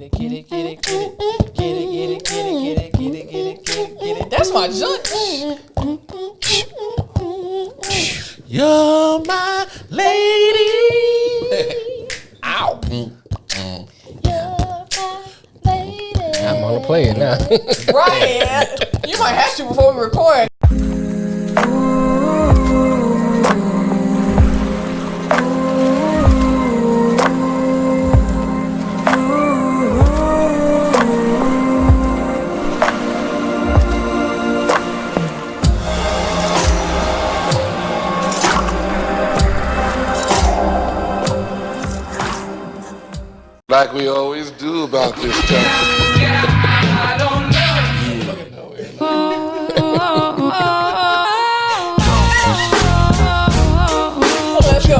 it. That's my junk. You're my lady. Ow. I'm on the play it now. Right. You might have to before we record. Like we always do about this time. I don't know. Let's go.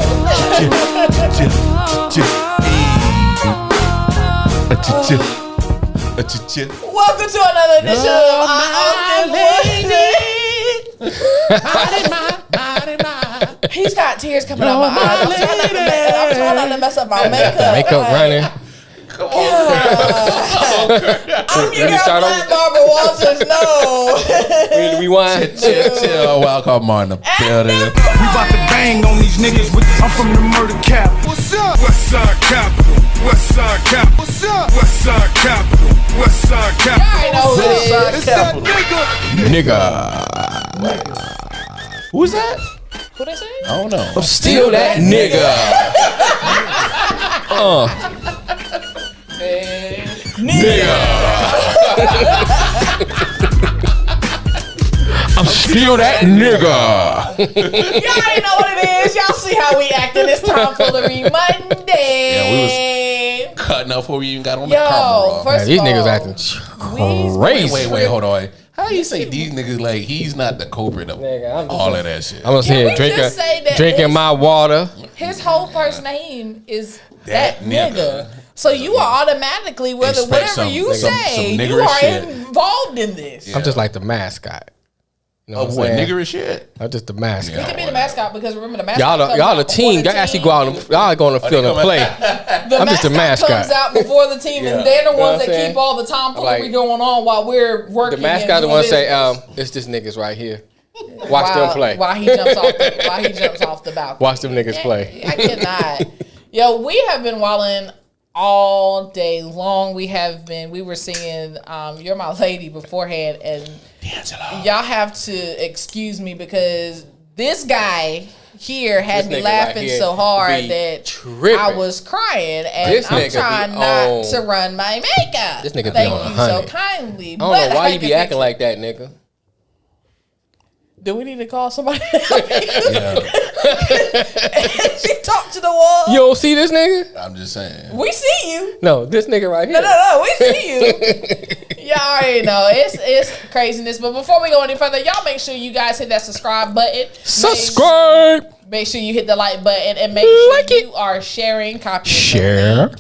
Welcome to another edition of I.O.W. He's got tears coming out my eyes. I'm trying not to mess up my makeup. Makeup running. Come on, girl. I'm your girl, Black Barbara Walters. No. Rewind. Chill. Welcome on the building. We about to bang on these niggas with this. I'm from the murder cap. What's up? Westside Capital. Westside Capital. What's up? Westside Capital. Westside Capital. I know who it is. It's that Nigga. Who's that? Who they say? I don't know. I'm still that nigga. Nigga. I'm still that nigga. Y'all already know what it is. Y'all see how we acting this Tomfoolery Monday. Yeah, we was cutting up before we even got on the camera. First These of all, niggas acting crazy. Wait, hold on. How you say these niggas like he's not the culprit of all of that shit? I'm gonna say drinking my water. His whole first name is that nigga. So you are automatically, whatever you say, you are involved in this. I'm just like the mascot. You know what nigger is shit? I'm just the mascot. He can be the mascot because remember the mascot. Y'all the team. Y'all actually go out and y'all go on the field and play. I'm just the mascot. Comes out before the team, and they're the ones that keep all the tomfoolery going on while we're working. The mascot the one say, it's this niggas right here. Watch them play. While he jumps off the balcony. Watch them niggas play. I cannot. Yo, we have been wilding all day long. We were singing You're My Lady beforehand, and y'all have to excuse me because this guy here had me laughing so hard that I was crying, and I'm trying not to run my makeup. This nigga Thank be on you 100. so kindly. I don't know why you be acting like that, nigga. Do we need to call somebody? Yeah. She talked to the wall. You don't see this nigga? I'm just saying. We see you. No, this nigga right here. No, we see you. Y'all already know. It's craziness. But before we go any further, y'all make sure you guys hit that subscribe button. Make sure you hit the like button and make sure you are sharing, copying. Share.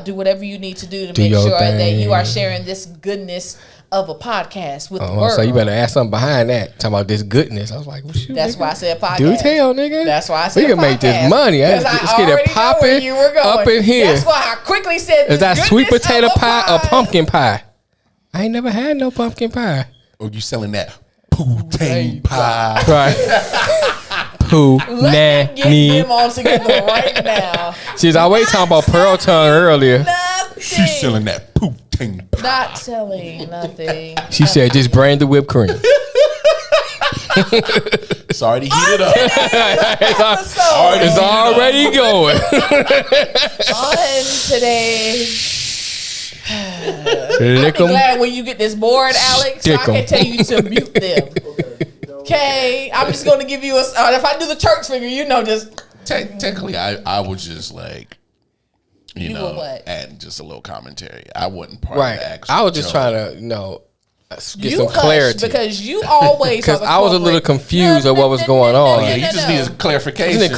Do whatever you need to do to make sure that you are sharing this goodness of a podcast with the world. So you better ask something behind that. Talking about this goodness. I was like, well, shoot, that's nigga. why I said podcast. Do tell, nigga. That's why I said we can make this money. Let's get it popping up in here. That's why I quickly said is that sweet potato pie or pumpkin pie? I ain't never had no pumpkin pie. Or you selling that poutine pie? Right. Let's get them all together right now. She's always talking about pearl tongue earlier. She's selling that poutine pie. Not selling nothing. She said just bring the whipped cream. It's already heated up. It's already going. On today. I'm glad when you get this board, Alex, so I can tell you to mute them. Okay, I'm just going to give you if I do the church finger, just. Technically, I was just like, you adding just a little commentary. I wasn't part right. of the actual I was just trying to, get some clarity. Because you always because I was a little confused of what was going on. Yeah, you just need clarification. You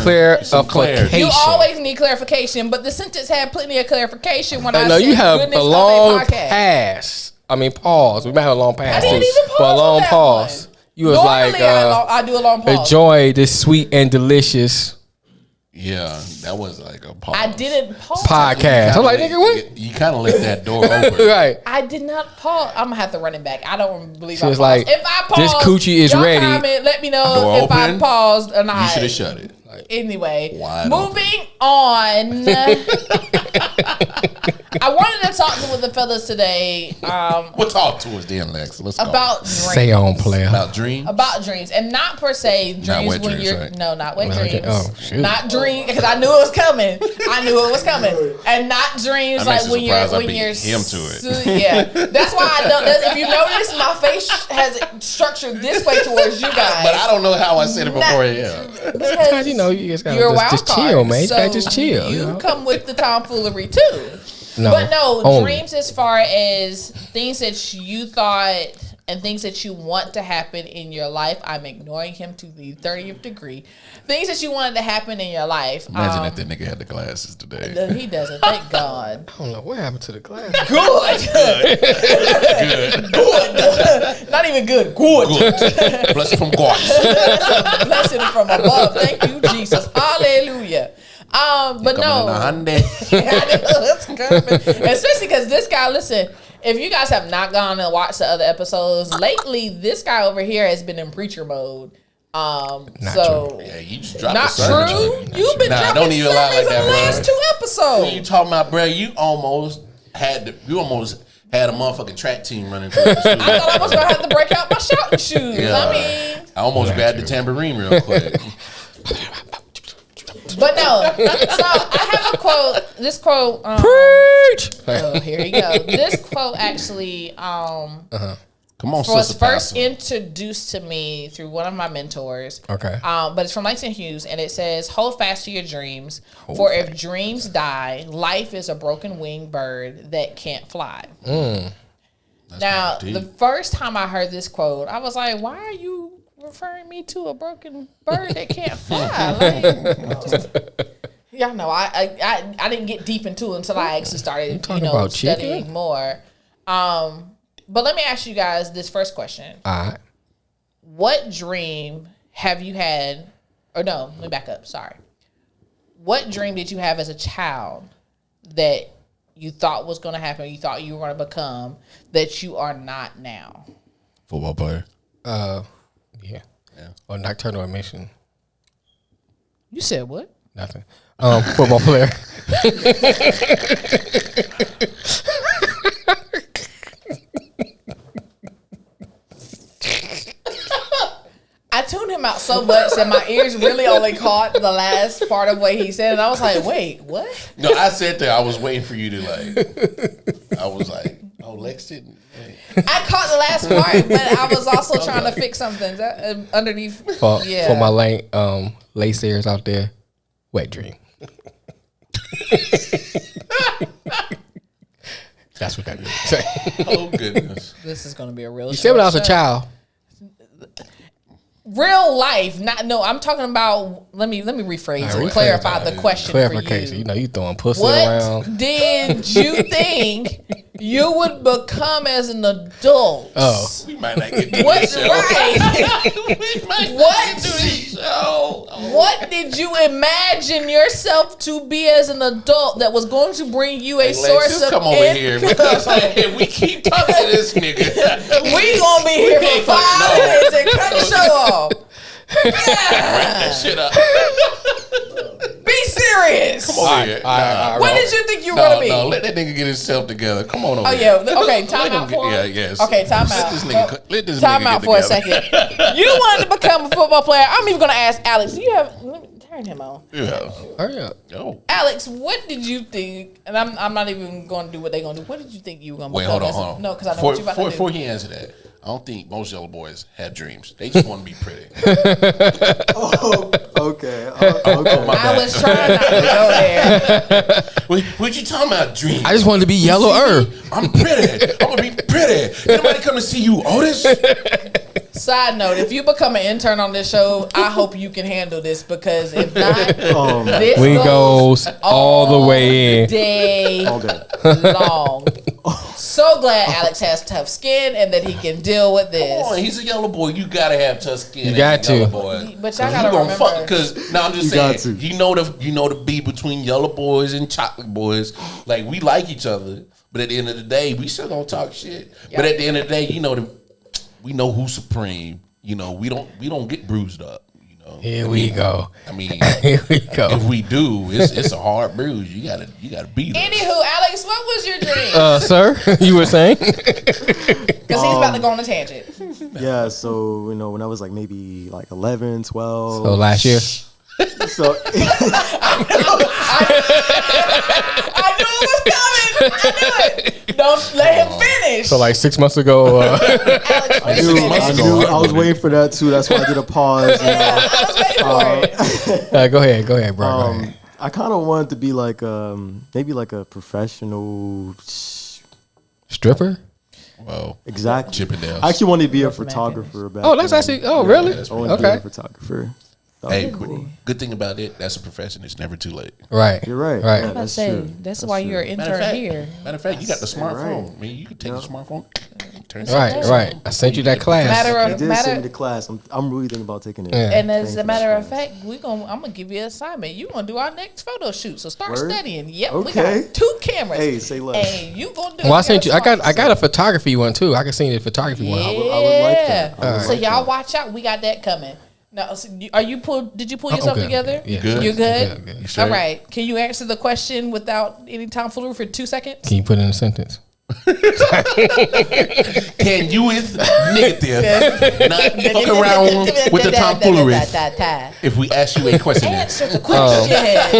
You always need clarification, but the sentence had plenty of clarification when I know said you have goodness a long of a podcast. pause. We might have a long pass. I didn't even pause. But a long pause. You was normally like, I do a long pause. Enjoy this sweet and delicious. Yeah, that was like a pause. I didn't pause. Podcast. I'm like, nigga, what? You kind of left that door open. Right. I did not pause. I'm gonna have to run it back. I don't believe She I was paused. like, if I pause, this coochie is y'all ready. Comment, let me know Door if I open, paused or not. You should have shut it. Anyway, Wide moving on. I wanted to talk to the fellas today. We'll talk to us then, Lex. Let's go. About dreams. Say on, player. About dreams. About dreams, and not per se dreams Not wet when dreams, you're right? not wet Okay. dreams. Oh, shoot. Not dream because I knew it was coming. And not dreams I'm like actually when surprised I you're beat him to it. Yeah, that's why I don't. If you notice, my face has structured this way towards you guys. But I don't know how I said it before. Yeah. Because You know, you just gotta you're a wild just card, chill, man. You so gotta just chill. You You know? come with the tomfoolery too. No, But no, only. dreams as far as things that you thought and things that you want to happen in your life. I'm ignoring him to the 30th degree. Things that you wanted to happen in your life. Imagine if that nigga had the glasses today. No, he doesn't. Thank God. I don't know what happened to the class. Good. Good. Not even good. Good. Good. Blessing from God. Blessing from above. Thank you, Jesus. Hallelujah. But no. It's coming. Especially because this guy, listen, if you guys have not gone and watched the other episodes, lately this guy over here has been in preacher mode. Not So Yeah, you just dropped not a sermon. true. You've been dropping don't even lie sermons like in the that, last bro. 2 episodes. What you talking about, bro? You almost had a motherfucking track team running through the I thought I was gonna have to break out my shouting shoes. Yeah. I mean, I almost grabbed the tambourine real quick. but no. So I have a quote. This quote. Preach. Oh, here you go. This quote actually Come on, was sister. first Pastor. introduced to me through one of my mentors. Okay. But it's from Langston Hughes, and it says, "Hold fast to your dreams, for if dreams die, life is a broken winged bird that can't fly." Now, deep. the first time I heard this quote, I was like, "Why are you referring me to a broken bird that can't fly?" Y'all know I didn't get deep into it until I actually started about studying chicken? more. But let me ask you guys this first question. All right. What dream have you had, or no, let me back up, sorry. What dream did you have as a child that you thought was going to happen, you thought you were going to become, that you are not now? Football player. Yeah. Or nocturnal emission. You said what? Nothing. Football player. I tuned him out so much that my ears really only caught the last part of what he said, and I was like, wait, what? No, I said that. I was waiting for you to I was like, oh, Lex didn't. Hey. I caught the last part, but I was also trying to fix something underneath. For my laysayers out there, wet dream. That's what that means. Oh, goodness. This is going to be a real You said when I was a child. Real life, I'm talking about. Let me rephrase and clarify the question Clarification. for you. You know, you throwing pussy around. What did you think you would become as an adult? Oh, We might not get to What's this show. right? We might not What? get to this show. What did you imagine yourself to be as an adult that was going to bring you a Hey, Lex, source just of come over here income? because if we keep talking to this nigga. We gonna be here for 5 minutes and cut the show off. That shit up. Be serious. Come over here. What did you think you were gonna be? No, let that nigga get himself together. Come on over Oh here. yeah. Okay. Time out for him. Yeah, yes. Okay. Time out. Let this Time nigga out get for a together. second. You wanted to become a football player. I'm even gonna ask Alex. Do you have? Let me turn him on. Yeah. hurry up. Oh. Alex, what did you think? And I'm not even going to do what they're gonna do. What did you think you were gonna Wait, become? hold on. No, because I know what you about to do. Before he answer that, I don't think most yellow boys had dreams. They just want to be pretty. Okay. I was trying not to go there. What you talking about, dreams? I just wanted to be yellower. I'm pretty. I'm gonna be pretty. Anybody come to see you, Otis? Side note: if you become an intern on this show, I hope you can handle this because if not, this We goes all the way in. day All day. long. so glad Alex has tough skin and that he can deal with this. Come on, he's a yellow boy. You gotta have tough skin. You got to. Boy. But y'all gotta remember. Because now I'm just saying, you know the beef between yellow boys and chocolate boys. Like we like each other, but at the end of the day, we still gonna talk shit. Yep. But at the end of the day, we know who's supreme. We don't get bruised up. Here we go. I mean, here we go. If we do, it's a hard bruise. You gotta beat it. Anywho, Alex, what was your dream? Sir, you were saying? Because he's about to go on a tangent. Yeah, so when I was like maybe like 11, 12. So last year. So I knew it was coming. I knew it. Don't let him finish. So like 6 months ago. Alex, I was waiting for that too. That's why I did a pause. I was waiting for it. Go ahead, bro. Go ahead. I kind of wanted to be like maybe like a professional stripper. Well, exactly. Chippendales. I actually wanted to be a photographer. Back that's then. actually. Oh, really? I wanted to be a photographer. Hey, good thing about it, that's a profession. It's never too late. Right. You're right. Right. I'm about to say, that's why you're an intern here. Matter of fact, you got the smartphone. I mean, you can take the smartphone. Right. I sent you that class. You did send me the class. I'm really thinking about taking it. Yeah. And as a matter of fact, I'm gonna give you an assignment. You're gonna do our next photo shoot. So start studying. Yep, we got 2 cameras. Hey, say less. And you gonna do. Well, I sent you. I got a photography one too. I can send you the photography one. I would like that. So y'all watch out. We got that coming. Now, did you pull yourself together? Yeah. Good. You're good? Good. You sure? All right. Can you answer the question without any tomfoolery for 2 seconds? Can you put it in a sentence? Can you is negative, not fuck around with the tomfoolery? If we ask you a question, Answer the question, man.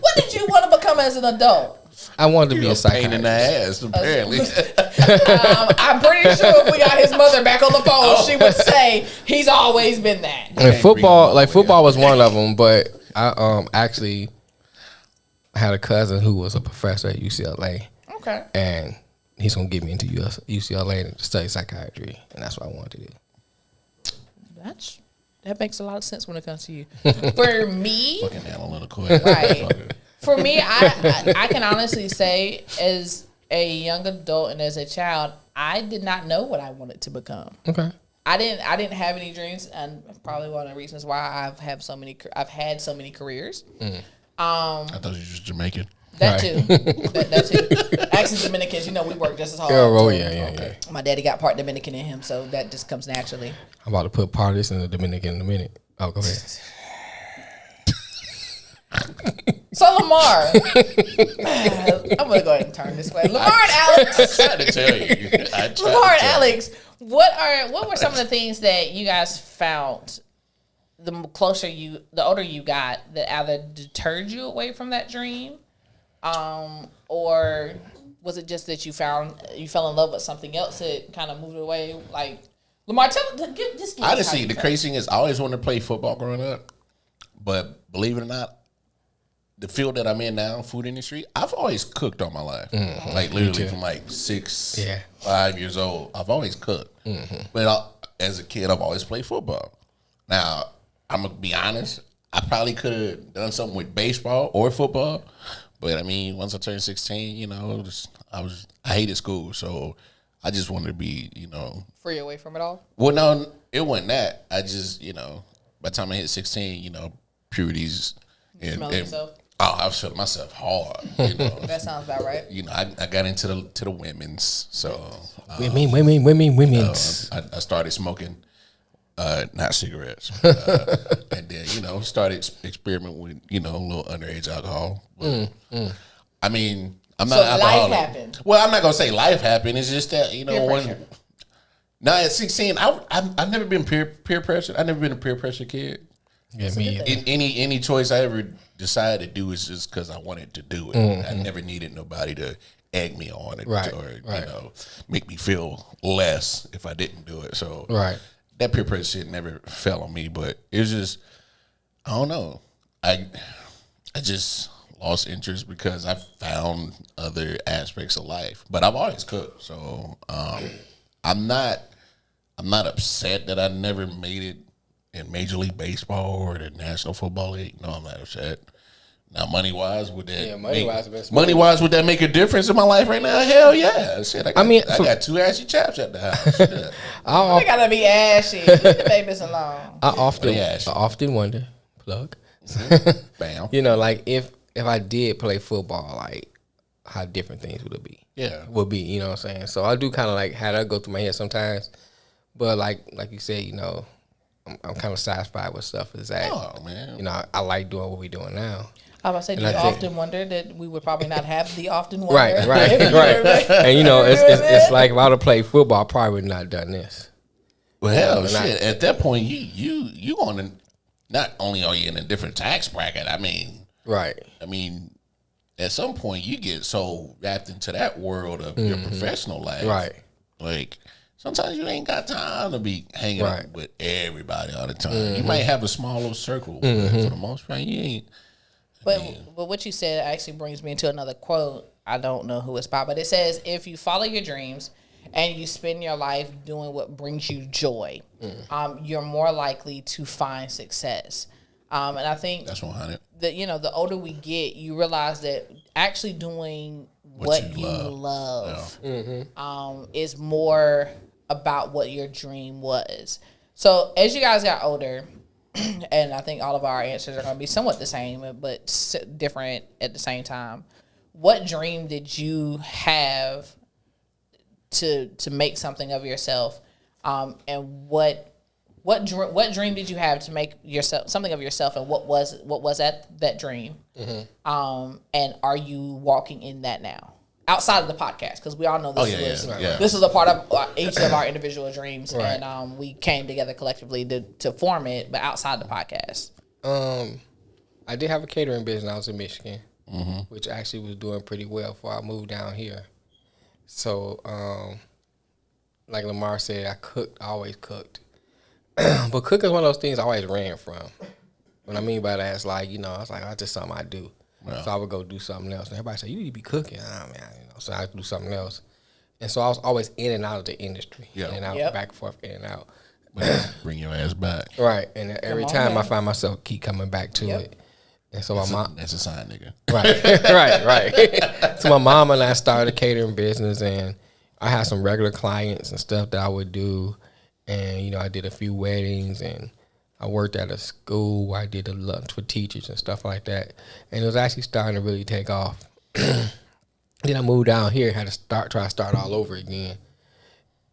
What did you want to become as an adult? I wanted to be a pain in the psychiatrist. ass, apparently. I'm pretty sure if we got his mother back on the phone, she would say he's always been that. And football was one of them, but I actually had a cousin who was a professor at UCLA. Okay. And he's gonna get me into UCLA to study psychiatry, and that's what I wanted to do. That makes a lot of sense when it comes to you. For me, Fucking analytical. right. For me, I can honestly say, as a young adult and as a child, I did not know what I wanted to become. Okay. I didn't have any dreams, and probably one of the reasons why I've had so many careers. I thought you were just Jamaican. That too. that too. Actually, Dominicans, we work just as hard. Yeah. My daddy got part Dominican in him, so that just comes naturally. I'm about to put part of this in the Dominican in a minute. Oh, go ahead. So Lamar, I'm gonna go ahead and turn this way. Lamar and Alex. I tried to tell you. Lamar and Alex, what were some of the things that you guys found the older you got that either deterred you away from that dream, or was it just that you fell in love with something else that kind of moved away? Like Lamar, just honestly, the crazy thing is, I always wanted to play football growing up, but believe it or not, the field that I'm in now, food industry, I've always cooked all my life. Mm-hmm. Like literally from like 5 years old, I've always cooked. Mm-hmm. But as a kid, I've always played football. Now, I'm gonna be honest, I probably could have done something with baseball or football, but I mean, once I turned 16, I hated school, so I just wanted to be, free away from it all. Well, no, it wasn't that. I just, by the time I hit 16, puberty's Smelling yourself. Oh, I was feeling myself hard. That sounds about right. I got into the women's, so women's. I started smoking, not cigarettes, but, and then started experimenting with a little underage alcohol. But, I mean, I'm not alcoholic. Life happened. Well, I'm not gonna say life happened. It's just that now at 16, I've never been peer pressure. I've never been a peer pressure kid. Yeah, me. Any choice I ever decided to do is just because I wanted to do it. Mm-hmm. I never needed nobody to egg me on it or make me feel less if I didn't do it. So that peer pressure shit never fell on me. But it was just, I don't know. I just lost interest because I found other aspects of life. But I've always cooked, so I'm not upset that I never made it in Major League Baseball or the National Football League. No, I'm not upset. Now, money wise, would that money wise would that make a difference in my life right now? Hell yeah! Shit, I got 2 ashy chaps at the house. Shit. I gotta be ashy. Leave the babies alone. I often wonder, plug. Bam. You know, like if I did play football, like how different things would it be? Yeah, would be. You know what I'm saying? So I do kind of like how that go through my head sometimes, but like you said, you know, I'm kind of satisfied with stuff is that. Oh man, you know, I like doing what we're doing now. I was about to say, do you often wonder that we would probably not have the often wonder? Right. And you know, it's like if I would have played football, I probably would not have done this. Well, hell, shit. At that point, you on a, not only are you in a different tax bracket. I mean, right. I mean, at some point you get so wrapped into that world of your professional life, right? Like sometimes you ain't got time to be hanging out with everybody all the time. You might have a small little circle, but for the most part, you ain't. But what you said actually brings me into another quote. I don't know who it's by, but it says, if you follow your dreams and you spend your life doing what brings you joy, you're more likely to find success. And I think that's 100. That, you know, the older we get, you realize that actually doing what you love is more about what your dream was. So as you guys got older, and I think all of our answers are going to be somewhat the same, but different at the same time. What dream did you have to make something of yourself, and what dream did you have to make yourself something of yourself, and what was that dream? And are you walking in that now? Outside of the podcast, because we all know this this is a part of each of our individual dreams, and we came together collectively to form it. But outside the podcast, I did have a catering business when I was in Michigan, which actually was doing pretty well before I moved down here. So, like Lamar said, I always cooked, but cooking is one of those things I always ran from. What I mean by that is like, you know, I was like, that's just something I do. Yeah. So I would go do something else. And everybody said, you need to be cooking. Man, you know, so I do something else. And so I was always in and out of the industry. In and out, back and forth, in and out. Bring your ass back. Right. And every time I find myself keep coming back to it. And so my mom. That's a sign, nigga. Right. So my mom and I started a catering business, and I had some regular clients and stuff that I would do. And, you know, I did a few weddings, and I worked at a school where I did a lunch for teachers and stuff like that. And it was actually starting to really take off. Then I moved down here, had to try to start all over again.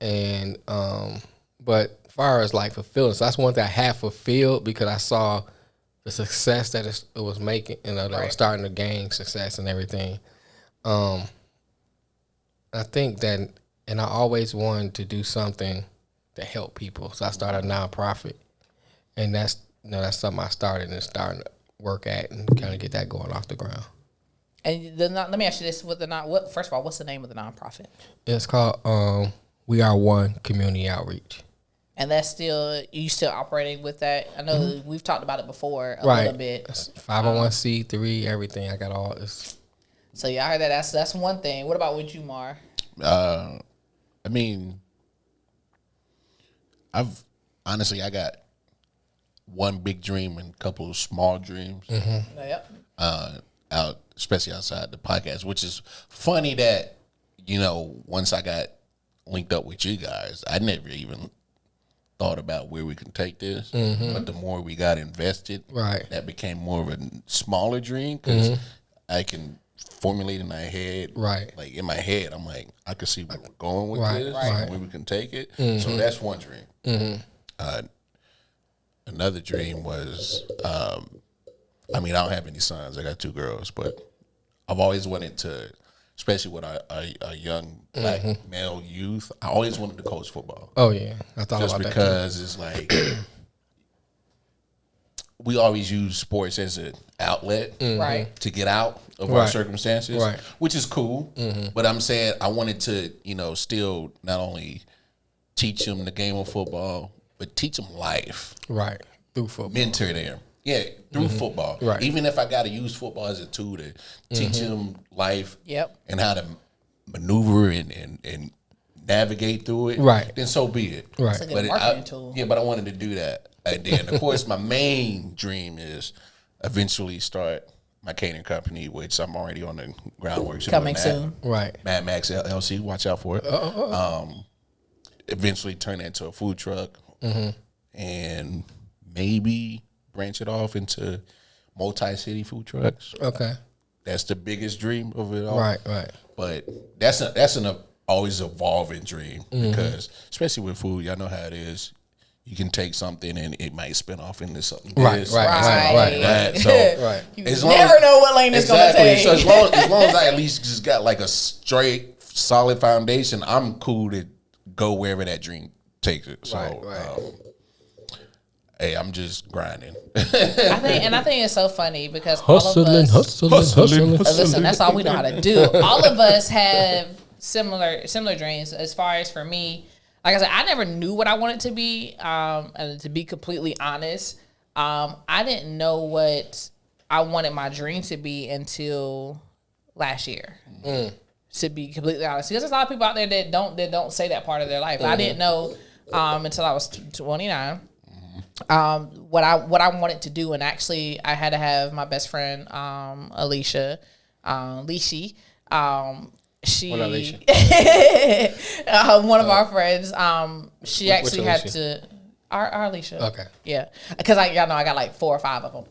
And, but as far as like fulfilling, so that's one thing I had fulfilled because I saw the success that it was making, you know, that was starting to gain success and everything. I think that, and I always wanted to do something to help people. So I started a nonprofit. And that's something I started and starting to work at and kind of get that going off the ground. And let me ask you this: first of all, what's the name of the nonprofit? It's called We Are One Community Outreach. And that's still operating with that? I know we've talked about it before a little bit. 501c3, everything. I got all this. So yeah, I heard that. That's one thing. What about with you, Mar? I mean, I got one big dream and a couple of small dreams. Out, especially outside the podcast, which is funny that, you know, once I got linked up with you guys, I never even thought about where we can take this. But the more we got invested, that became more of a smaller dream because I can formulate in my head. Like in my head, I'm like, I can see where we're going with this, and where we can take it. So that's one dream. Another dream was, I mean, I don't have any sons. I got 2 girls, but I've always wanted to, especially with a young black male youth, I always wanted to coach football. Oh, yeah. I thought just about that. Just because it's like, we always use sports as an outlet to get out of our circumstances, which is cool. But I'm saying I wanted to, you know, still not only teach them the game of football, but teach them life. Through football. Mentor them. Yeah, through football. Even if I got to use football as a tool to teach them life and how to maneuver and navigate through it, then so be it. It's a good marketing tool. Yeah, but I wanted to do that. And then, of course, my main dream is eventually start my catering company, which I'm already on the groundwork. Coming soon. Right. Mad Max LLC, watch out for it. Eventually turn that into a food truck and maybe branch it off into multi-city food trucks. Okay. That's the biggest dream of it all. Right. But that's an always evolving dream because especially with food, y'all know how it is. You can take something and it might spin off into something. Right. That. So you never know what lane it's going to take. So as long as I at least just got like a straight, solid foundation, I'm cool to go wherever that dream takes it. So, hey, I'm just grinding. I think it's so funny because Hustling. Listen, that's all we know how to do. All of us have similar dreams. As far as for me, like I said, I never knew what I wanted to be. And to be completely honest, I didn't know what I wanted my dream to be until last year. To be completely honest, because there's a lot of people out there that don't say that part of their life. I didn't know until I was 29. What I wanted to do, and actually I had to have my best friend Alicia, Lishi. She What Alicia? one of our friends. She actually had Alicia? to our Alicia. Okay. Yeah, because y'all know I got like 4 or 5 of them.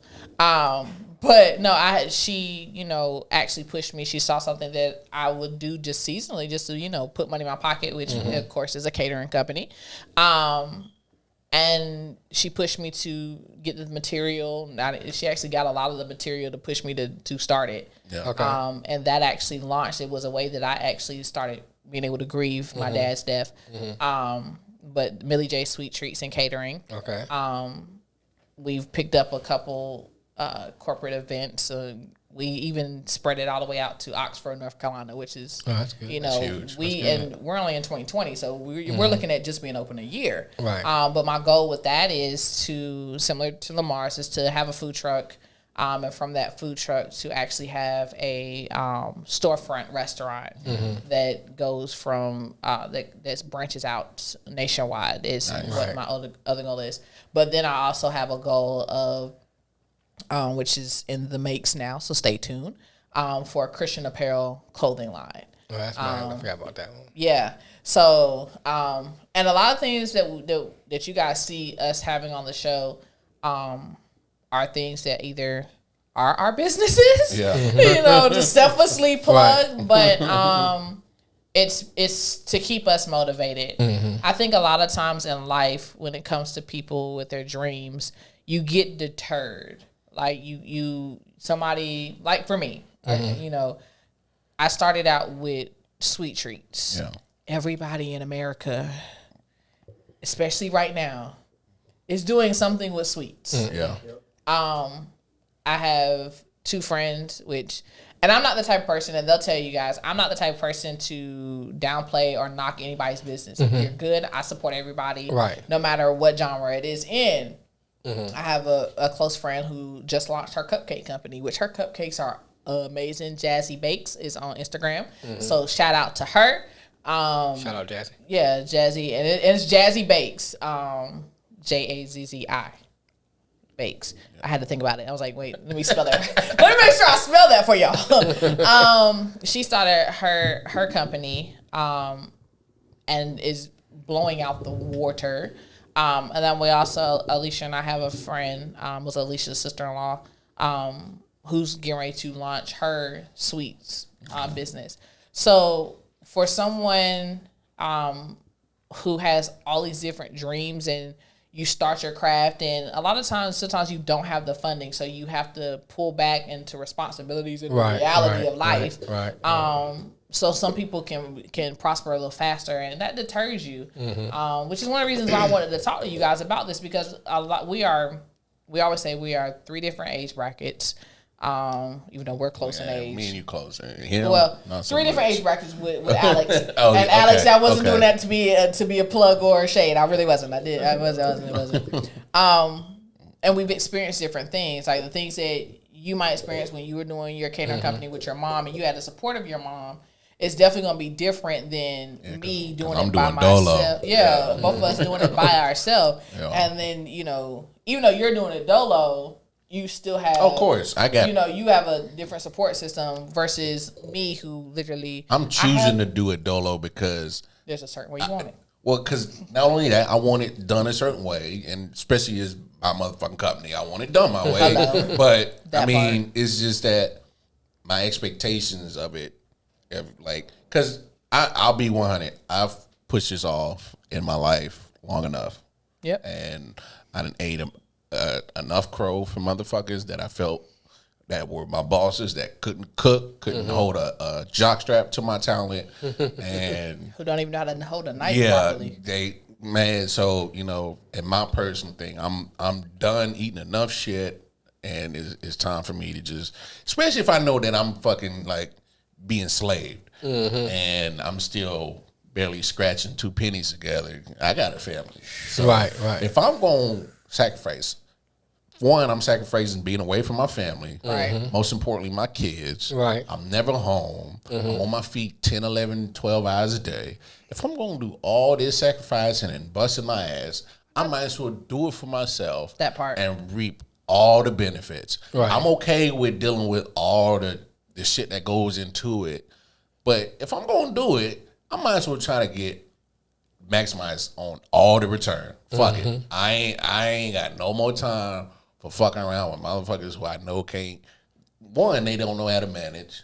But no, she actually pushed me. She saw something that I would do just seasonally, just to put money in my pocket, which of course is a catering company. And she pushed me to get the material. She actually got a lot of the material to push me to start it. Yeah. Okay. And that actually launched. It was a way that I actually started being able to grieve my dad's death. But Millie J Sweet Treats and Catering. Okay. We've picked up a couple corporate events. We even spread it all the way out to Oxford, North Carolina, which is, that's good. That's huge. and we're only in 2020, so we're looking at just being open a year. Right. But my goal with that is to, similar to Lamar's, is to have a food truck, and from that food truck to actually have a storefront restaurant that goes from that branches out nationwide. Is what my other goal is. But then I also have a goal of, which is in the makes now, so stay tuned, for a Christian apparel clothing line. Oh, that's right. I forgot about that one. Yeah. So, and a lot of things that you guys see us having on the show are things that either are our businesses, to selflessly plug, but it's to keep us motivated. I think a lot of times in life, when it comes to people with their dreams, you get deterred. Like somebody, like for me, I started out with sweet treats. Yeah. Everybody in America, especially right now, is doing something with sweets. Yeah. I have 2 friends, and I'm not the type of person, and they'll tell you guys, I'm not the type of person to downplay or knock anybody's business. If you're good, I support everybody, Right. no matter what genre it is in. I have a close friend who just launched her cupcake company, which her cupcakes are amazing. Jazzy Bakes is on Instagram. So shout out to her. Shout out Jazzy. Yeah, Jazzy. And it's Jazzy Bakes. Jazzi Bakes. I had to think about it. I was like, wait, let me spell that. Let me make sure I spell that for y'all. She started her company and is blowing out the water. And then we also, Alicia and I have a friend, was Alicia's sister-in-law, who's getting ready to launch her sweets business. So for someone who has all these different dreams and you start your craft, and a lot of times, sometimes you don't have the funding, so you have to pull back into responsibilities and the reality of life. So some people can prosper a little faster, and that deters you, which is one of the reasons why I wanted to talk to you guys about this, because we always say we are 3 different age brackets, even though we're close in age. Me and you close. 3 different age brackets with Alex. Alex, I wasn't doing that to be a plug or a shade. I really wasn't. I wasn't. And we've experienced different things, like the things that you might experience when you were doing your catering company with your mom, and you had the support of your mom. It's definitely going to be different than me doing it by myself. Both of us doing it by ourselves. And then, even though you're doing it dolo, you still have. Of course, I got. You have a different support system versus me, who literally. I'm choosing to do it dolo because there's a certain way you want it. Well, because not only that, I want it done a certain way, and especially as my motherfucking company, I want it done my way. But I mean, it's just that my expectations of it, because I'll be 100. I've pushed this off in my life long enough. Yep. And I done ate enough crow for motherfuckers that I felt that were my bosses that couldn't cook, couldn't hold a jockstrap to my talent, and who don't even know how to hold a knife properly. So in my personal thing, I'm done eating enough shit, and it's time for me to just, especially if I know that I'm fucking like being slaved, and I'm still barely scratching 2 pennies together. I got a family, so right. If I'm going to sacrifice. One, I'm sacrificing being away from my family. Right. Most importantly, my kids. Right. I'm never home. I'm on my feet 10, 11, 12 hours a day. If I'm going to do all this sacrificing and busting my ass, I might as well do it for myself. That part. And reap all the benefits. Right. I'm okay with dealing with all the shit that goes into it. But if I'm going to do it, I might as well try to maximize on all the return. Fuck it. I ain't got no more time for fucking around with motherfuckers who I know can't. One, they don't know how to manage.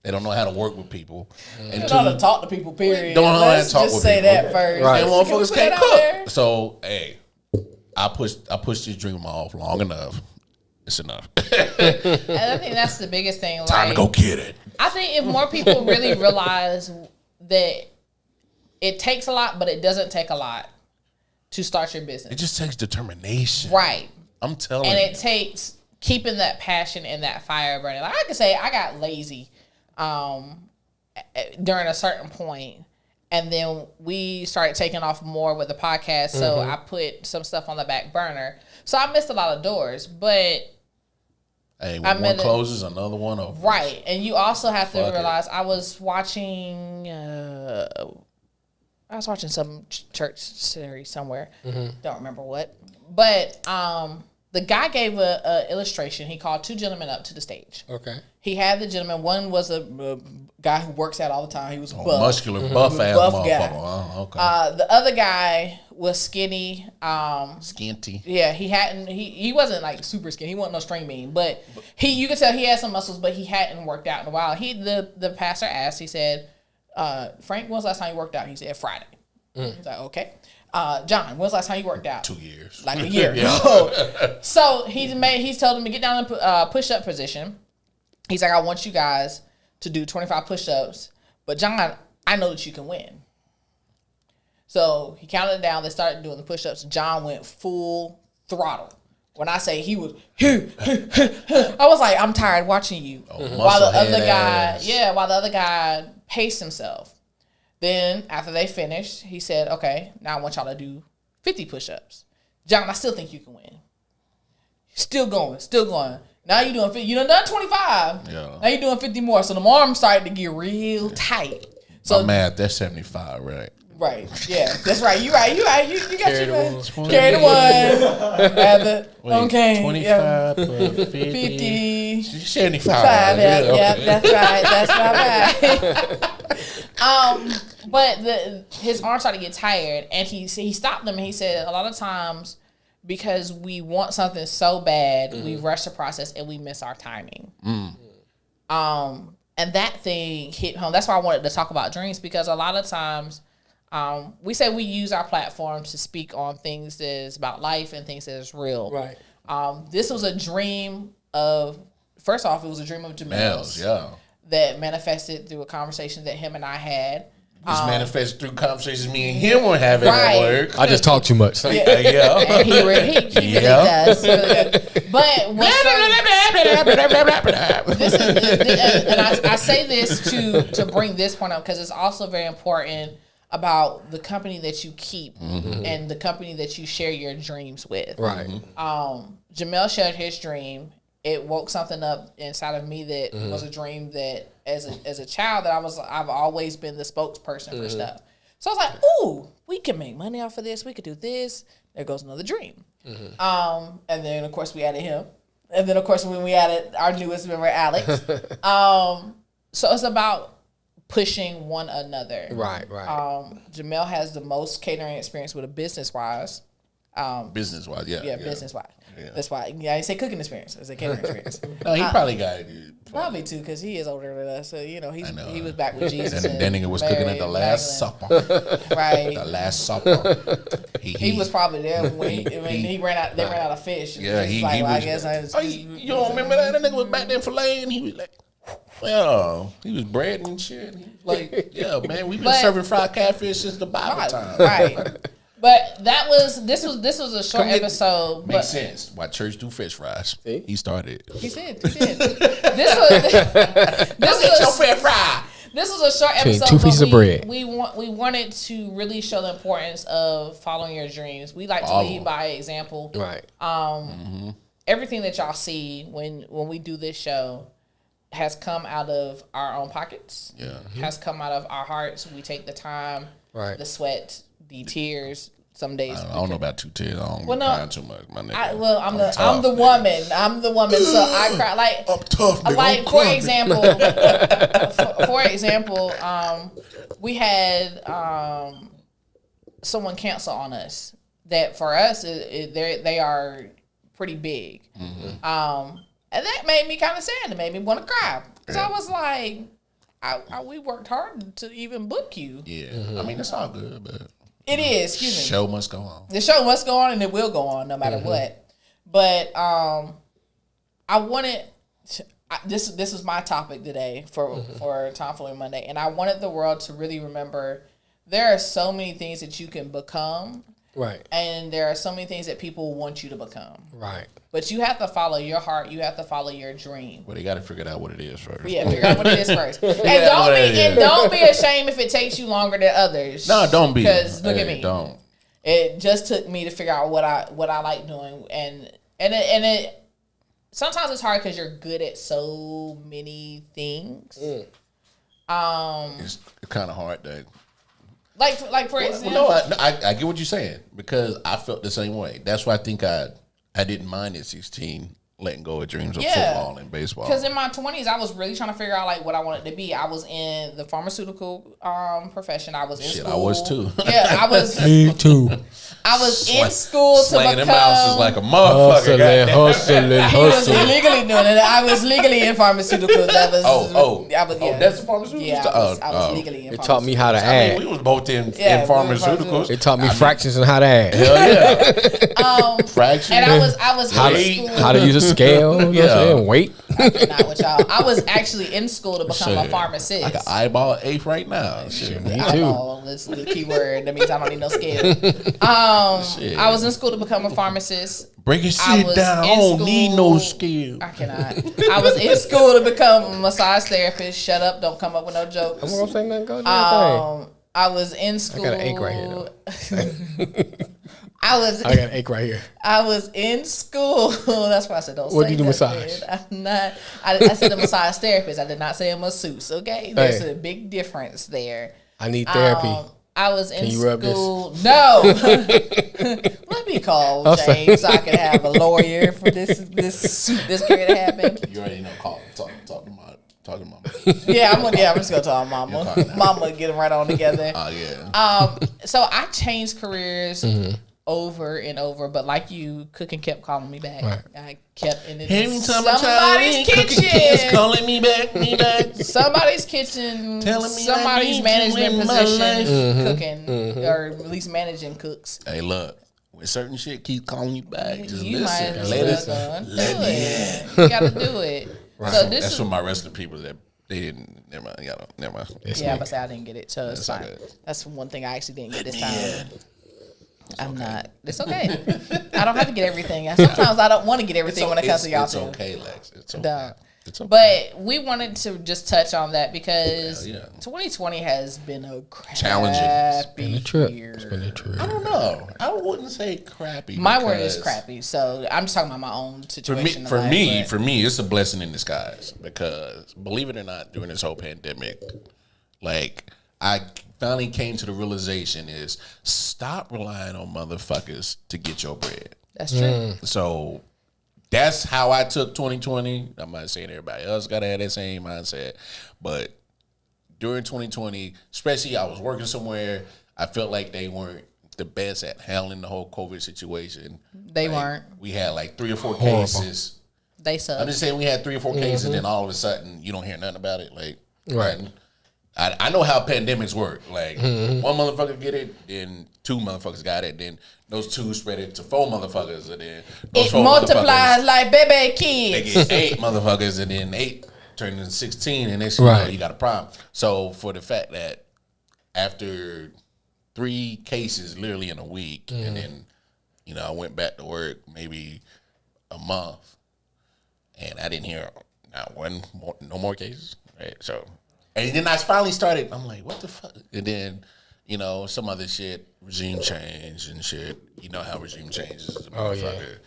They don't know how to work with people. And Don't know how to talk to people, period. Don't know how to talk just with say people. that first. Right. And motherfuckers Can we put can't that out there? cook. So, hey, I pushed this dream off long enough. It's enough. And I think that's the biggest thing. Time to go get it. I think if more people really realize that it takes a lot, but it doesn't take a lot to start your business. It just takes determination. Right. I'm telling And you. it takes keeping that passion and that fire burning. Like I can say I got lazy during a certain point, and then we started taking off more with the podcast. So I put some stuff on the back burner. So I missed a lot of doors, but Hey, when one closes, another one opens. right. And you also have to Fuck realize I was watching some church series somewhere. Don't remember what. But the guy gave a illustration. He called 2 gentlemen up to the stage. Okay. He had the gentleman. One was a guy who works out all the time. He was buff. Muscular, buff ass Buff motherfucker. guy. Oh, okay. The other guy was skinny. Skinty. Yeah, he wasn't like super skinny. He wasn't no string bean, but you could tell he had some muscles, but he hadn't worked out in a while. The pastor asked, he said, Frank, when's the last time you worked out? He said, Friday. He's like, okay. John, when's the last time you worked out? 2 years. Like a year ago. So he's told him to get down in push-up position. He's like, I want you guys to do 25 push-ups, but John, I know that you can win. So he counted it down. They started doing the push-ups. John went full throttle. When I say he was, I was like, I'm tired watching you. While the other guy paced himself. Then after they finished, he said, okay, now I want y'all to do 50 push-ups. John, I still think you can win. Still going. Now you doing 50. You done 25. Yeah. Now you doing 50 more. So the arms started to get real tight. So my math, that's 75, right? Right. Yeah, that's right. You right. You got Carry your the one. Carry the one. Add the, okay. 25 yeah. 50. 50. 75. Yeah, that's right. But his arms started to get tired, and he stopped them, and he said a lot of times because we want something so bad, we rush the process and we miss our timing. And that thing hit home. That's why I wanted to talk about dreams, because a lot of times we say we use our platform to speak on things that is about life and things that is real. Right. This was a dream of, first off, it was a dream of Jamel's. Yeah. That manifested through a conversation that him and I had. Just manifested through conversations me and him were having at work. I just talk too much. Yeah. And he really does. Really good. But and I say this to bring this point up because it's also very important about the company that you keep and the company that you share your dreams with. Right. Jamel shared his dream. It woke something up inside of me that was a dream that as a child that I've always been the spokesperson for stuff. So I was like, ooh, we can make money off of this. We could do this. There goes another dream. And then of course we added him. And then, of course, when we added our newest member, Alex. So it's about pushing one another. Right. Jamel has the most catering experience with a business-wise. Business-wise, Yeah, business-wise. Yeah. That's why. Yeah, I didn't say cooking experience. I said catering experience. No, he probably got it. Probably too, because he is older than us. So, he was back with Jesus. And that nigga was cooking at the Last Supper. Right. The Last Supper. He was probably there when he ran out. They ran out of fish. Yeah, he was. I guess you don't remember that? That nigga was back there filleting. He was like, well, he was bread and shit. He was like, yeah, man, we've been serving fried catfish since the Bible time. Right. But this was a short episode. Makes sense. Why church do fish fries? See? He started. He did. This was your fair fry. This was a short episode. Two pieces of bread. We wanted to really show the importance of following your dreams. We like to lead by example. Right. Everything that y'all see when we do this show has come out of our own pockets. Yeah. Has come out of our hearts. We take the time, the sweat, the tears. Some days I don't know about 2 tears. I don't cry too much. My nigga. I'm the woman. I'm the woman. So I cry like I'm tough. Nigga. Like for example, we had someone cancel on us. That for us, they are pretty big. And that made me kind of sad. It made me want to cry because I was like, we worked hard to even book you. Yeah, I mean it's all good, but. It is, excuse me. The show must go on. The show must go on, and it will go on no matter what. But I wanted this is my topic today for Tomfoolery Monday, and I wanted the world to really remember there are so many things that you can become, right? And there are so many things that people want you to become, right? But you have to follow your heart. You have to follow your dream. Well, they got to figure out what it is first. Yeah, figure out what it is first. And don't be ashamed if it takes you longer than others. No, don't be. Because look at me. Don't. It just took me to figure out what I like doing, and it sometimes it's hard because you're good at so many things. It's kind of hard though. Like for example. No, I get what you're saying because I felt the same way. That's why I think I didn't mind at 16 letting go of dreams of football and baseball. Because in my 20s, I was really trying to figure out like what I wanted to be. I was in the pharmaceutical profession. I was in school. I was too. Yeah, I was. Me too. I was in school to become. Slanging them houses like a motherfucker. Hustling. He was legally doing it. I was legally in pharmaceuticals. That was. That's pharmaceuticals. Yeah, I was legally in. It taught me how to add. I mean, we was both in pharmaceuticals. It taught me fractions and how to add. Hell yeah. Fractions. And I was how to use a scale. And weight. Not with y'all. I was actually in school to become a pharmacist. Like an eyeball eighth right now. Shit. Me too. Eyeball, that's the key word. That means I don't need no scale. I was in school to become a pharmacist. Break your shit down. I don't need no skill. I cannot. I was in school to become a massage therapist. Shut up. Don't come up with no jokes. I'm going to say nothing. Go do I was in school. I got an ache right here, though. I got an ache right here. I was in school. That's why I said don't say what do you do massage? I'm not. I said a massage therapist. I did not say a masseuse. Okay, there's a big difference there. I need therapy. I was in school. This? No, let me call James so I can have a lawyer for this period to happen. You already know. Talk to mama. Yeah, I'm just gonna talk to mama. Mama get them right on together. Oh yeah. So I changed careers. Over and over, but like you, cooking kept calling me back. Right. I kept in somebody's kitchen, calling me back. Somebody's kitchen, telling me somebody's management position, cooking, or at least managing cooks. Hey, look, when certain shit keep calling you back, just you listen. Let me in. You gotta do it. Right. So that's for my rest of the people that they didn't. Never mind. Yeah, but I didn't get it, so it's fine. That's one thing I actually didn't get this time. I'm not. It's okay. I don't have to get everything. Sometimes I don't want to get everything when it comes to y'all. It's okay, Lex. It's okay. It's okay. But we wanted to just touch on that because 2020 has been a challenging year. It's been a trip. I don't know. I wouldn't say crappy. My word is crappy. So I'm just talking about my own situation. For me, it's a blessing in disguise because believe it or not, during this whole pandemic, like I finally came to the realization is stop relying on motherfuckers to get your bread. That's true. So that's how I took 2020. I'm not saying everybody else got to have that same mindset, but during 2020, especially I was working somewhere, I felt like they weren't the best at handling the whole COVID situation. They weren't. We had like 3 or 4 cases. They suck. I'm just saying we had 3 or 4 cases, and then all of a sudden you don't hear nothing about it. Like, Right. I know how pandemics work. Like, one motherfucker get it, then 2 motherfuckers got it, then those 2 spread it to 4 motherfuckers, and then those It 4 multiplies motherfuckers, like baby they kids. get 8 motherfuckers, and then 8 turn into 16, and then you know, you got a problem. So for the fact that after 3 cases literally in a week, and then, you know, I went back to work maybe a month, and I didn't hear no more cases, right? So, and then I finally started, I'm like, what the fuck? And then, you know, some other shit, regime change and shit. You know how regime changes is a motherfucker.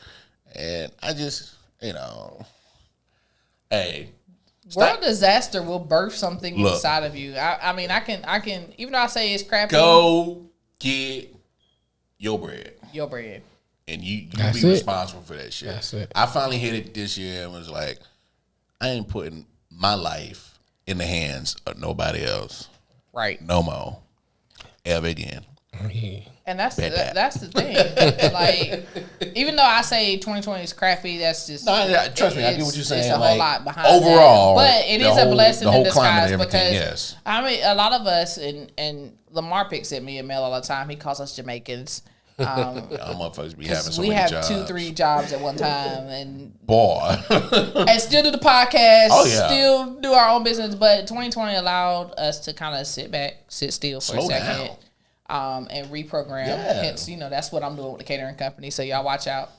And I just, you know, hey. World disaster will birth something inside of you. I mean, I can, even though I say it's crappy. Go get your bread. Your bread. And you be responsible for that shit. That's it. I finally hit it this year and was like, I ain't putting my life in the hands of nobody else. Right. No more. Ever again. And that's the thing. Like, even though I say 2020 is crappy, that's just trust me, I get what you're saying. It's a like, whole lot behind overall, that. But it is a blessing in disguise because yes. I mean, a lot of us and Lamar picks at me and Mel all the time. He calls us Jamaicans. Y'all motherfuckers be having so we many have jobs. 2-3 jobs at one time, and boy, and still do the podcast. Oh, yeah. Still do our own business. But 2020 allowed us to kind of sit still for Slow a second. down. And reprogram. Yeah. Hence, you know, that's what I'm doing with the catering company. So y'all watch out.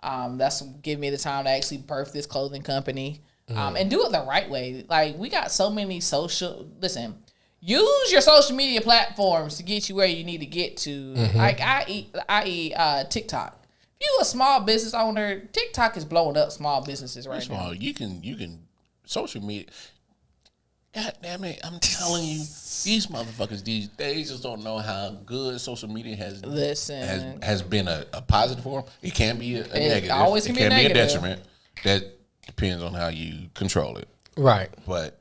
That's give me the time to actually birth this clothing company. And do it the right way. Like, we got so many use your social media platforms to get you where you need to get to. Like, i.e. TikTok. If you a small business owner, TikTok is blowing up small businesses right now. You can social media. God damn it! I'm telling you, these motherfuckers these days just don't know how good social media has been a positive for them. It can be a negative. Always can be a negative. Be a detriment. That depends on how you control it. Right. But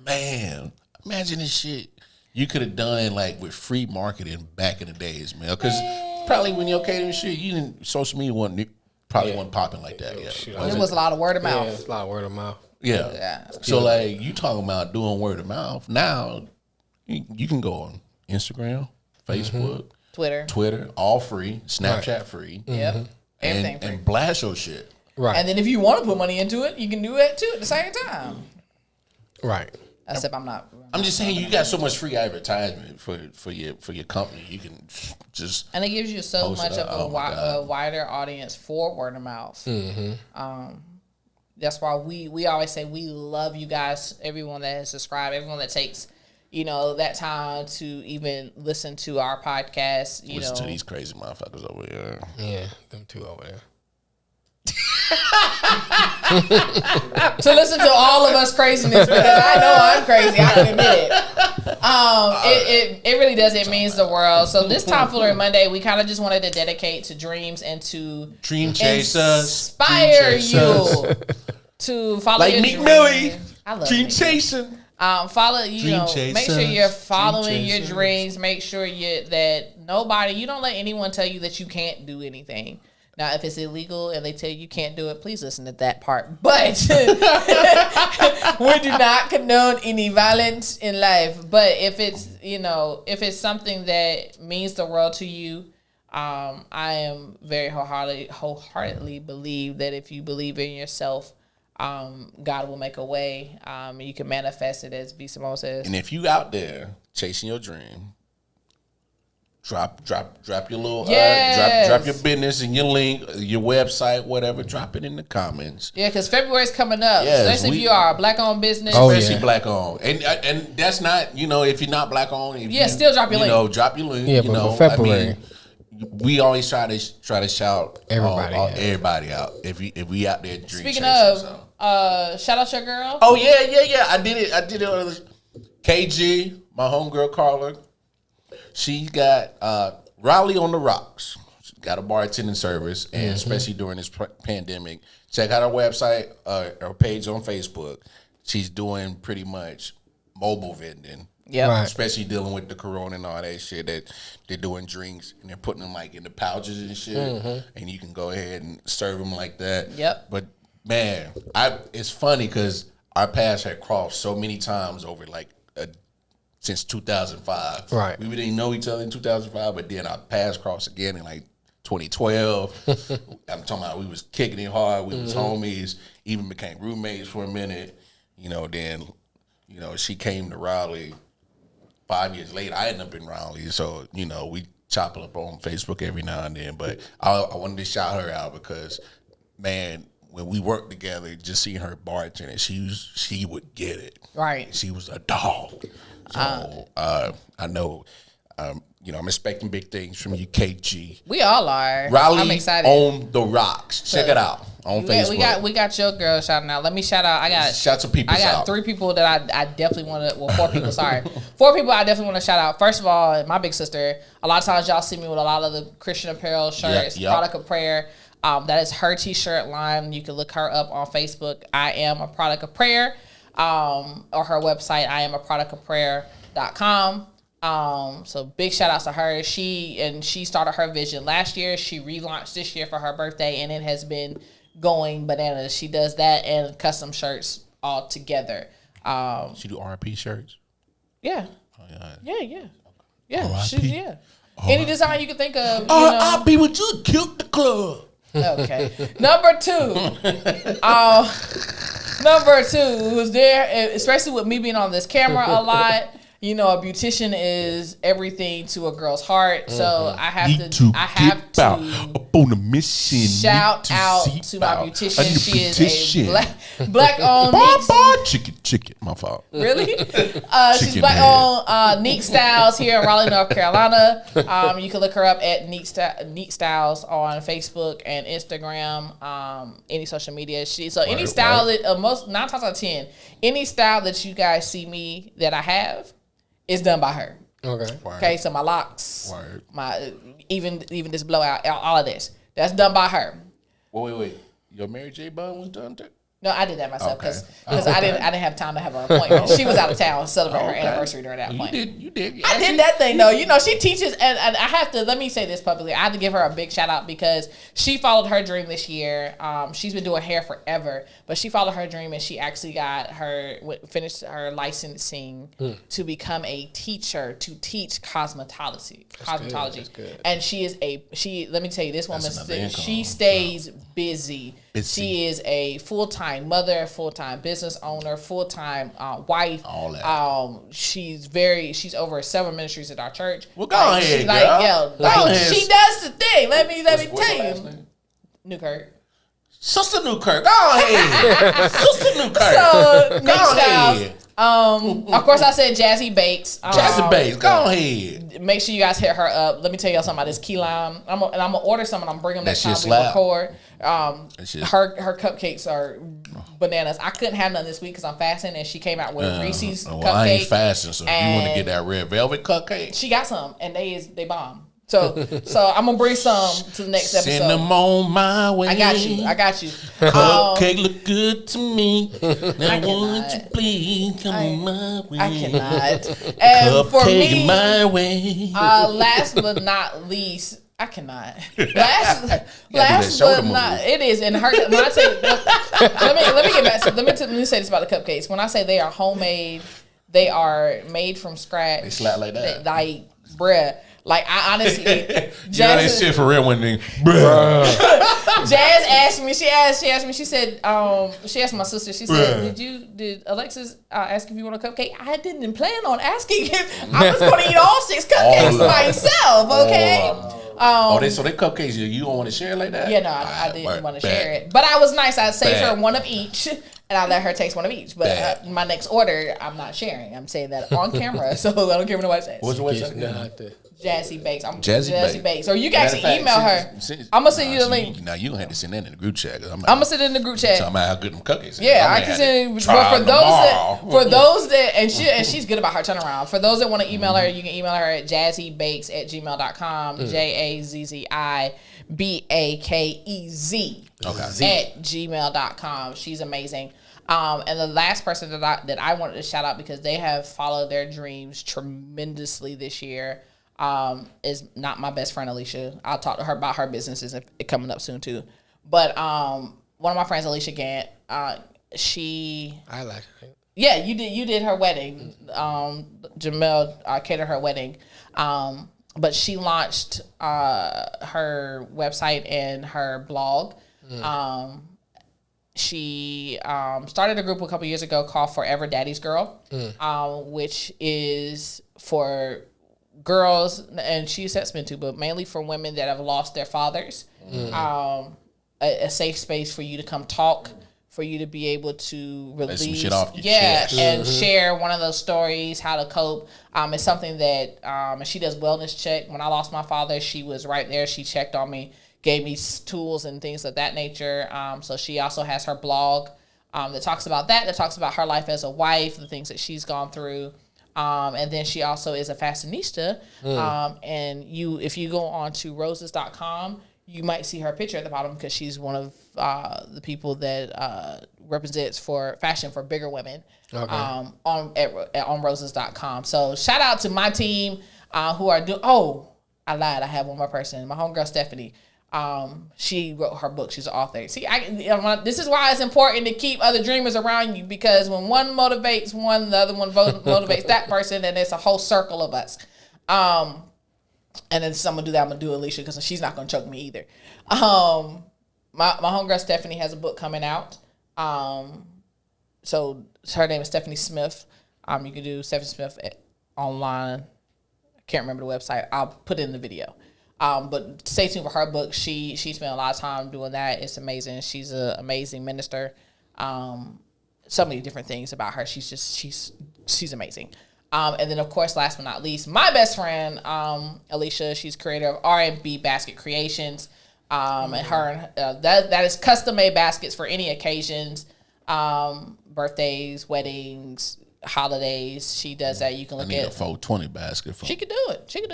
man, imagine this shit you could have done like with free marketing back in the days, man. Because probably when you're catering shit, social media wasn't popping like that yet. It was a lot of word of mouth. Yeah, it's a lot of word of mouth. Yeah. So like you talking about doing word of mouth now, you can go on Instagram, Facebook, Twitter, all free, Snapchat free. Yep. Everything free. And blast your shit. Right. And then if you want to put money into it, you can do that too at the same time. Right. Except I'm just saying you got so much free advertisement for your company. You can just and it gives you so much of a wider audience for word of mouth. That's why we always say we love you guys, everyone that has subscribed, everyone that takes, you know, that time to even listen to our podcast. Listen to these crazy motherfuckers over here. Yeah, them two over there. To listen to all of us craziness, because I know I'm crazy. I can admit it. It really does. It means the world. So this Tomfoolery Monday, we kind of just wanted to dedicate to dreams and to dream chasers, inspire you to follow like your Meek dreams. Millie. I love dream Meek. chasing. Follow make sure you're following your chasers. dreams. Make sure you don't let anyone tell you that you can't do anything. Now, if it's illegal and they tell you can't do it, please listen to that part. But we do not condone any violence in life. But if it's something that means the world to you, I am very wholeheartedly believe that if you believe in yourself, God will make a way. You can manifest it, as B. Simone says. And if you out there chasing your dream, drop your little drop your business and your link, your website, whatever. Drop it in the comments. Yeah, because February's coming up. Yes, especially if you are a black-owned business. Especially black-owned. And that's not, if you're not black-owned. Still drop your link. Drop your link. Yeah, but for February. We always try to shout everybody out. If we out there dream Speaking chasing, of, shout out your girl. Oh yeah. I did it. KG, my homegirl Carla. She got Raleigh on the Rocks. She got a bartending service, and especially during this pandemic, check out her website, her page on Facebook. She's doing pretty much mobile vending. Yeah, Right. Especially dealing with the corona and all that shit that they're doing drinks and they're putting them like in the pouches and shit, and you can go ahead and serve them like that. Yep. But man, it's funny because our paths had crossed so many times over since 2005. Right. We didn't know each other in 2005, but then our paths crossed again in like 2012. I'm talking about we was kicking it hard. We was homies. Even became roommates for a minute. Then she came to Raleigh. 5 years later, I ended up in Raleigh, so we chop it up on Facebook every now and then. But I wanted to shout her out because, man, when we worked together, just seeing her bartending, she would get it. Right. She was a dog. So I know, I'm expecting big things from you, KG. We all are. Raleigh I'm excited. on the rocks. Check it out on Facebook. We got your girl shouting out. Let me shout out. Shout some people out. I got 3 people that I definitely want to. Well, 4 people. Sorry, 4 people I definitely want to shout out. First of all, my big sister. A lot of times y'all see me with a lot of the Christian apparel shirts, product of prayer. That is her t-shirt line. You can look her up on Facebook. I am a product of prayer. Or her website, IamAproductofprayer.com. So big shout outs to her. She started her vision last year. She relaunched this year for her birthday, and it has been going bananas. She does that and custom shirts all together. She do RP shirts. Yeah. Oh, yeah. Yeah. R.I.P. Any design you can think of. RIP, would you killed the club? Okay. Number 2. Number 2, who's there, especially with me being on this camera a lot. A beautician is everything to a girl's heart. So I have to up on the mission. Shout out to my beautician. She is a black owned chicken. My fault. Really? She's black owned Neat Styles here in Raleigh, North Carolina. You can look her up at Neat Styles on Facebook and Instagram. Any social media. Any style that most 9 times out of 10, any style that you guys see me that I have is done by her. Okay. Okay, so my locks, my even this blowout, all of this, that's done by her. Wait. Your Mary J. Bun was done too? No, I did that myself because I didn't have time to have an appointment. She was out of town celebrating her anniversary during that appointment. You did. I did that thing though. She teaches, and I have to, let me say this publicly. I have to give her a big shout out because she followed her dream this year. She's been doing hair forever, but she followed her dream and she actually finished her licensing to become a teacher to teach cosmetology. That's good. And let me tell you, this woman, she stays busy. She is a full-time mother, full-time business owner, full-time wife. All that. She's over several ministries at our church. Well, go ahead, girl. She does the thing. Let me tell you. Newkirk. Sister Newkirk. Go ahead. Sister Newkirk. So, go ahead. Of course, I said Jazzy Bakes. Jazzy Bakes, go ahead. Make sure you guys hit her up. Let me tell y'all something about this key lime. I'm gonna order some and I'm bringing them next time we record. Her cupcakes are bananas. I couldn't have none this week because I'm fasting, and she came out with a Reese's cupcake. I ain't fasting, so if you want to get that red velvet cupcake, she got some, and they bomb. So I'm gonna bring some to the next episode. Send them on my way. I got you. Cupcake look good to me. Now won't you please come on my way? I cannot. And cupcake for me, my way. Last but not least, I cannot. Last but not, it is. And her. When I say, let me get back. Let me say this about the cupcakes. When I say they are homemade, they are made from scratch. They slap like that. Like bruh. Like, I honestly, that shit for real when they, bruh. Jazz asked me, she said, she asked my sister, she said, did Alexis ask if you want a cupcake? I didn't plan on asking him. I was going to eat all 6 cupcakes myself, okay? So they cupcakes, you don't want to share like that? Yeah, no, I didn't want to share it. But I was nice. I saved her one of each, and I let her taste one of each. But my next order, I'm not sharing. I'm saying that on camera, so I don't care what nobody says. What's your website? Jazzy Bakes. Jazzy Bakes. Or you guys can email her. I'm going to send you the link. Now, you going to have to send that in the group chat. I'm going to send it in the group chat. Talking about how good them cookies are. Yeah, I can send it. But for those that, and she's good about her turnaround. For those that want to email her, you can email her at jazzybakes@gmail.com. JAZZI BAKEZ at gmail.com. She's amazing. And the last person that I wanted to shout out because they have followed their dreams tremendously this year is not my best friend, Alicia. I'll talk to her about her businesses coming up soon too. But one of my friends, Alicia Gant, I like her. Yeah, you did her wedding. Jamel catered her wedding. But she launched her website and her blog. She started a group a couple years ago called Forever Daddy's Girl, which is for girls, and she accepts men too, but mainly for women that have lost their fathers. A safe space for you to come talk, for you to be able to release some shit off your chest. And share one of those stories, how to cope. It's something that and she does wellness check. When I lost my father, she was right there. She checked on me, gave me tools and things of that nature. So she also has her blog that talks about that talks about her life as a wife, the things that she's gone through. And then she also is a fashionista. And if you go on to roses.com, you might see her picture at the bottom because she's one of the people that represents for fashion for bigger women on roses.com. So shout out to my team who are doing. Oh, I lied. I have one more person. My homegirl Stephanie. She wrote her book. She's an author. See, this is why it's important to keep other dreamers around you, because when one motivates one, the other one motivates that person, and it's a whole circle of us. And then I'm gonna do that. I'm gonna do Alicia because she's not gonna choke me either. My homegirl Stephanie has a book coming out. So her name is Stephanie Smith. You can do Stephanie Smith online. I can't remember the website. I'll put it in the video. But stay tuned for her book. She spent a lot of time doing that. It's amazing. She's an amazing minister. So many different things about her. She's amazing. And then, of course, last but not least, my best friend, Alicia. She's creator of R&B Basket Creations. And that is custom-made baskets for any occasions, birthdays, weddings, holidays. She does that. You can look at a 420 basket. She could do it. She could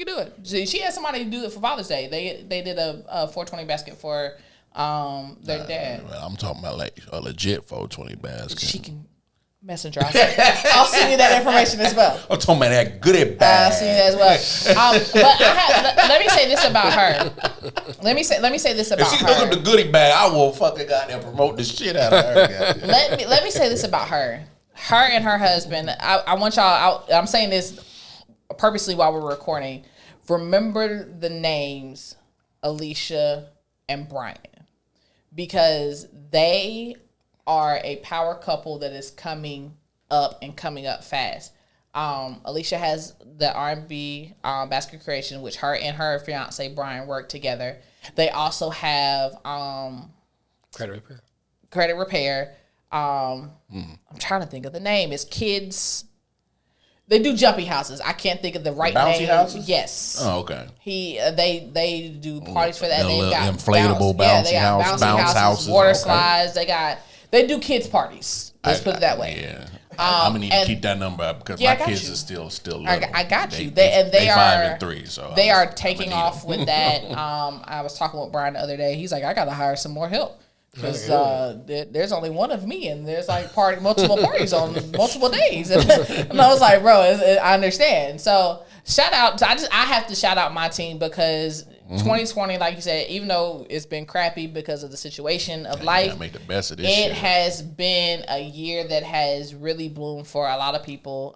do it. She had somebody do it for Father's Day. They did a 420 basket for their dad. I'm talking about like a legit 420 basket. She can. Messenger. I'll send you that information as well. I'm talking about that goodie bag. I'll send you that as well. But let me say this about her. Let me say this about her. If she look at the goodie bag, I will fucking goddamn promote the shit out of her. Let me say this about her. Her and her husband. I want y'all. I'm saying this purposely while we're recording. Remember the names Alicia and Brian, because they are a power couple that is coming up fast. Alicia has the R&B basket creation, which her and her fiance Brian work together. They also have credit repair. I'm trying to think of the name. It's Kids. They do jumpy houses. I can't think of the right name. Bouncy houses? Yes. Oh, okay. They do parties for that. They've got inflatable bouncy houses, water slides. They do kids parties. Let's put it that way. Yeah. I'm gonna need to keep that number up because my kids are still little. I got you. They are 5 and 3, so they are taking off with that. I was talking with Brian the other day. He's like, I gotta hire some more help. Because there's only one of me, and there's like multiple parties on multiple days, and I was like, bro, I understand. So shout out, I have to shout out my team because 2020, like you said, even though it's been crappy because of the situation of life, make the best of this it has been a year that has really bloomed for a lot of people.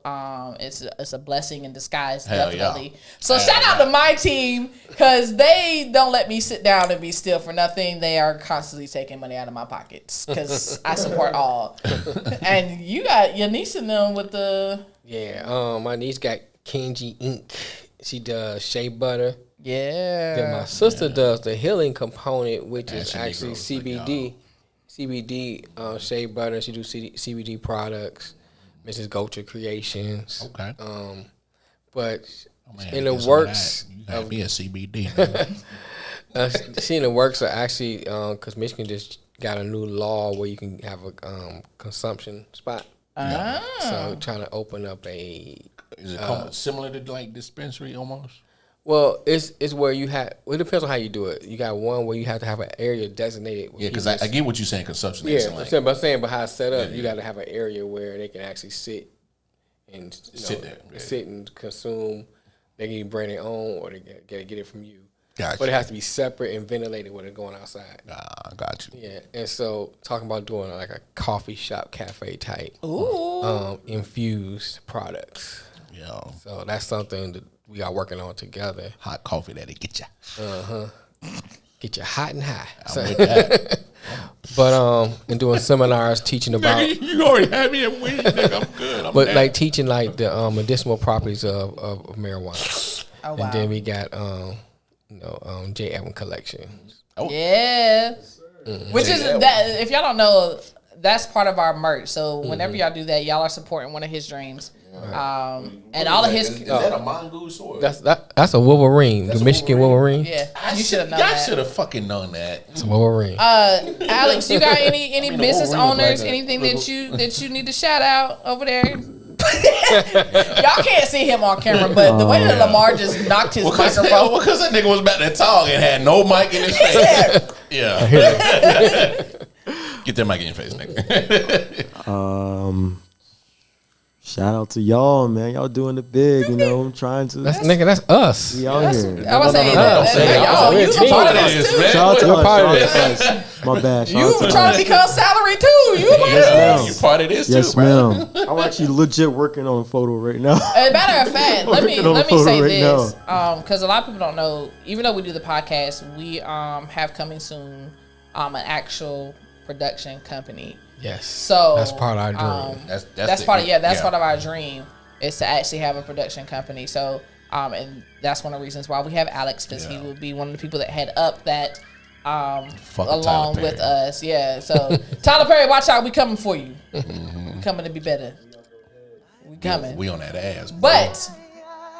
It's a blessing in disguise, definitely. Yeah. So shout out to my team because they don't let me sit down and be still for nothing. They are constantly taking money out of my pockets because I support all. And you got your niece in them with the my niece got Kenji Inc. She does shea butter. Yeah. Then my sister does the healing component, which is actually CBD. CBD shea butter. She do CBD products. Mrs. Gocha Creations. Okay. But in the works of me a CBD. she in the works of actually because Michigan just got a new law where you can have a consumption spot. So trying to open up a. Is it similar to like dispensary almost? Well, it's where you have. Well, it depends on how you do it. You got one where you have to have an area designated. Yeah, because I get what you're saying. Consumption. Yeah, but how it's set up, you got to have an area where they can actually sit and sit and consume. They can bring their own, or they get it from you. Gotcha. But it has to be separate and ventilated when it's going outside. Got you. Yeah, and so talking about doing like a coffee shop, cafe type, infused products. Yeah. So that's something that we are working on together. Hot coffee that'll get you. Get you hot and high. I'm with that. But and doing seminars teaching about. You already had me at weed, nigga. I'm good. But like teaching like the medicinal properties of marijuana. Oh, wow. And then we got J. Evan collection. Oh. Yeah. Which is that if y'all don't know, that's part of our merch. So whenever y'all do that, y'all are supporting one of his dreams. And all of his is that a mongoose or that's a Wolverine, the Michigan Wolverine. Yeah, you should have known y'all that. should have fucking known that. It's a Wolverine. Alex, you got any business owners, like anything that you need to shout out over there? Y'all can't see him on camera, but the way that Lamar just knocked his microphone. Because that nigga was about to talk and had no mic in his face. Yeah. Get that mic in your face, nigga. Shout out to y'all, man. Y'all doing it big, you know. I'm trying to. That's us. We out here. I was saying, y'all, you a part of this too. Shout out to us. My bad. You trying to become salary too. You You part of this too, yes, ma'am. I'm actually legit working on a photo right now. As a matter of fact, let me say right this, because a lot of people don't know. Even though we do the podcast, we have coming soon an actual production company. Yes. So that's part of our dream. That's part of our dream is to actually have a production company. So and that's one of the reasons why we have Alex, because he will be one of the people that head up that along with us. Yeah. So Tyler Perry, watch out, we coming for you. We coming to be better. We coming. We on that ass. Bro. But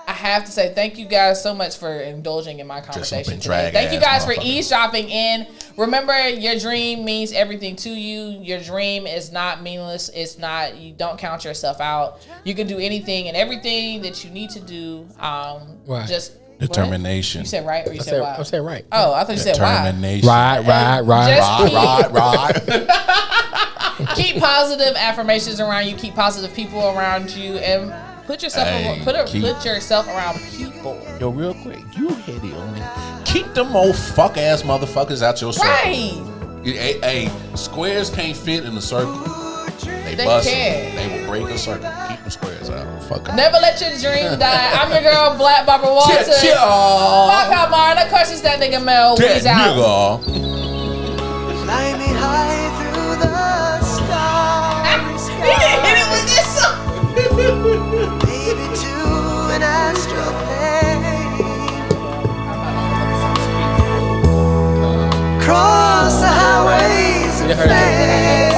I have to say thank you guys so much for indulging in my conversation today. Thank you guys for eavesdropping in. Remember, your dream means everything to you. Your dream is not meaningless. It's not, you don't count yourself out. You can do anything and everything that you need to do. Right. Just determination. What? You said right or you said why? I said right. Oh, I thought you said why. Determination. Right. Keep positive affirmations around you. Keep positive people around you, and put yourself around people. Yo, real quick, you hit it on me. Keep them old fuck ass motherfuckers out your circle. Right. Hey, squares can't fit in a circle. They can. They will break a circle. Keep the squares out. Fuck 'em. Never let your dreams die. I'm your girl, Black Barbara Walton. Fuck out, Mara. That question's that nigga Mel. He's out. Fly me high through the starry sky. He didn't hit it with this song. Baby, to an astral plane. Cross the highways of fame.